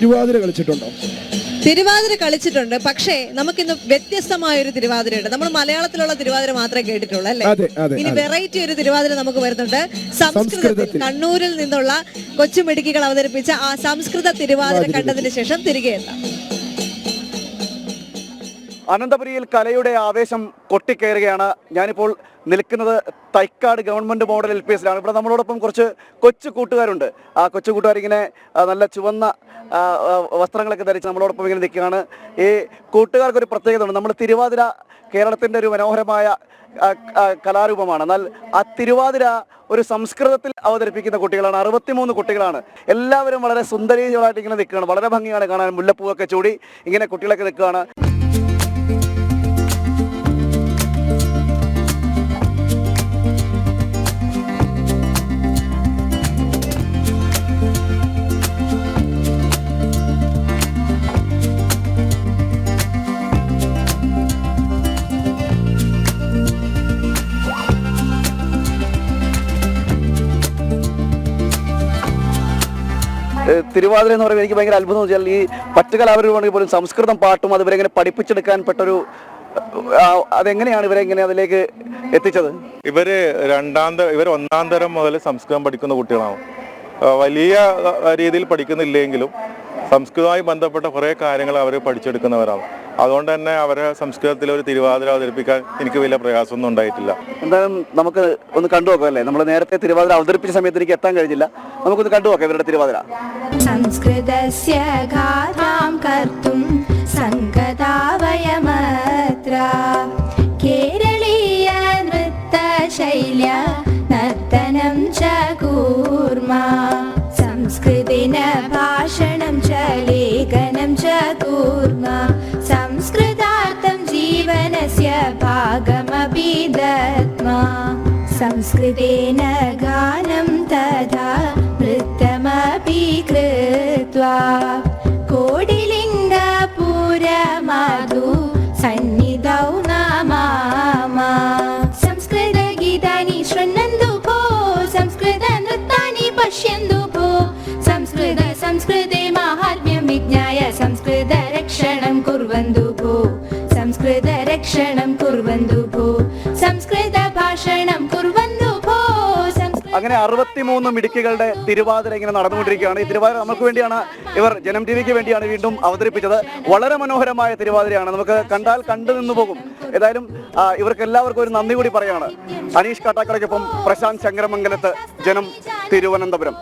തിരുവാതിര കളിച്ചിട്ടുണ്ടോ? തിരുവാതിര കളിച്ചിട്ടുണ്ട്, പക്ഷേ നമുക്കിന്ന് വ്യത്യസ്തമായ ഒരു തിരുവാതിരയുണ്ട്. നമ്മൾ മലയാളത്തിലുള്ള തിരുവാതിര മാത്രമേ കേട്ടിട്ടുള്ളൂ അല്ലേ? ഇനി വെറൈറ്റി ഒരു തിരുവാതിര നമുക്ക് വരുന്നുണ്ട്. സംസ്കൃതത്തിൽ കണ്ണൂരിൽ നിന്നുള്ള കൊച്ചുമിടുക്കികൾ അവതരിപ്പിച്ച ആ സംസ്കൃത തിരുവാതിര കണ്ടതിന് ശേഷം തിരികെ എത്താം. അനന്തപുരിയിൽ കലയുടെ ആവേശം കൊട്ടിക്കയറുകയാണ്. ഞാനിപ്പോൾ നിൽക്കുന്നത് തൈക്കാട് ഗവൺമെൻറ് മോഡൽ LPS ഇവിടെ നമ്മളോടൊപ്പം കുറച്ച് കൊച്ചു കൂട്ടുകാരുണ്ട്. ആ കൊച്ചു കൂട്ടുകാരിങ്ങനെ നല്ല ചുവന്ന വസ്ത്രങ്ങളൊക്കെ ധരിച്ച് നമ്മളോടൊപ്പം ഇങ്ങനെ നിൽക്കുകയാണ്. ഈ കൂട്ടുകാർക്കൊരു പ്രത്യേകത ഉണ്ട്. നമ്മൾ തിരുവാതിര കേരളത്തിൻ്റെ ഒരു മനോഹരമായ കലാരൂപമാണ്. എന്നാൽ ആ തിരുവാതിര ഒരു സംസ്കൃതത്തിൽ അവതരിപ്പിക്കുന്ന കുട്ടികളാണ്. 63 കുട്ടികളാണ്. എല്ലാവരും വളരെ സുന്ദരികളായിട്ട് ഇങ്ങനെ നിൽക്കുകയാണ്. വളരെ ഭംഗിയാണ് കാണാൻ. മുല്ലപ്പൂവൊക്കെ ചൂടി ഇങ്ങനെ കുട്ടികളൊക്കെ നിൽക്കുകയാണ്. തിരുവാതിര എന്ന് പറയുമ്പോൾ എനിക്ക് ഭയങ്കര അത്ഭുതം വെച്ചാൽ ഈ പറ്റുകലാവരുവാണെങ്കിൽ പോലും സംസ്കൃതം പാട്ടും അത് ഇവരെങ്ങനെ പഠിപ്പിച്ചെടുക്കാൻ പെട്ടൊരു അതെങ്ങനെയാണ് ഇവരെ ഇങ്ങനെ അതിലേക്ക് എത്തിച്ചത്? ഇവർ ഒന്നാം തരം മുതൽ സംസ്കൃതം പഠിക്കുന്ന കുട്ടികളാണ്. വലിയ രീതിയിൽ പഠിക്കുന്നില്ലെങ്കിലും സംസ്കൃതവുമായി ബന്ധപ്പെട്ട കുറേ കാര്യങ്ങൾ അവർ പഠിച്ചെടുക്കുന്നവരാണ്. അതുകൊണ്ട് തന്നെ അവരെ സംസ്കൃതത്തിൽ ഒരു തിരുവാതിര അവതരിപ്പിക്കാൻ എനിക്ക് വലിയ പ്രയാസമൊന്നും ഉണ്ടായിട്ടില്ല. എന്തായാലും നമുക്ക് ഒന്ന് കണ്ടു നോക്കാം അല്ലേ? നമ്മൾ നേരത്തെ തിരുവാതിര അവതരിപ്പിച്ച സമയത്ത് എനിക്ക് എത്താൻ കഴിഞ്ഞില്ല. നമുക്കൊന്ന് കണ്ടു നോക്കാം ഇവരുടെ തിരുവാതിര. സംസ്കൃതസ്യ ഗാഥാം കർത്തും സംഗതാവയമത്ര കേരളീയ നൃത്തശൈല്യ നർത്തനം ച കൂർമാ സംസ്കൃതേന ഭാഷണം ച ലേഖനം ച കൂർമാ സംസ്കൃതാർത്ഥം ജീവനസ്യ ഭാഗമപി ദത്മാ സംസ്കൃതേന ഗാനം തഥാ നൃത്തമപി കൃത്വാ കോടിലിംഗപുരമാധു സന്നിധൗ നമാമ സംസ്കൃതഗീതാനി ശൃണ്വന്തു ഭോ സംസ്കൃതനൃത്താനി പശ്യന്തു ഭോ സംസ്കൃതേ മാഹാത്മ്യം വിജ്ഞായ സംസ്കൃതരക്ഷണം കുർവന്തു ഭോ സംസ്കൃതരക്ഷണം കുർവന്തു ഭോ സംസ്കൃതഭാഷണം കുർവന്തു ഭോ. അങ്ങനെ 63 മിടുക്കികളുടെ തിരുവാതിര ഇങ്ങനെ നടന്നുകൊണ്ടിരിക്കുകയാണ്. ഈ തിരുവാതിര നമുക്ക് വേണ്ടിയാണ് ഇവർ ജനം TVക്ക് വേണ്ടിയാണ് വീണ്ടും അവതരിപ്പിച്ചത്. വളരെ മനോഹരമായ തിരുവാതിരയാണ്. നമുക്ക് കണ്ടാൽ കണ്ടു നിന്നു പോകും. ഏതായാലും ഇവർക്ക് എല്ലാവർക്കും ഒരു നന്ദി കൂടി പറയാണ്. അനീഷ് കാട്ടാക്കടയ്ക്കൊപ്പം പ്രശാന്ത് ശങ്കരമംഗലത്ത്, ജനം, തിരുവനന്തപുരം.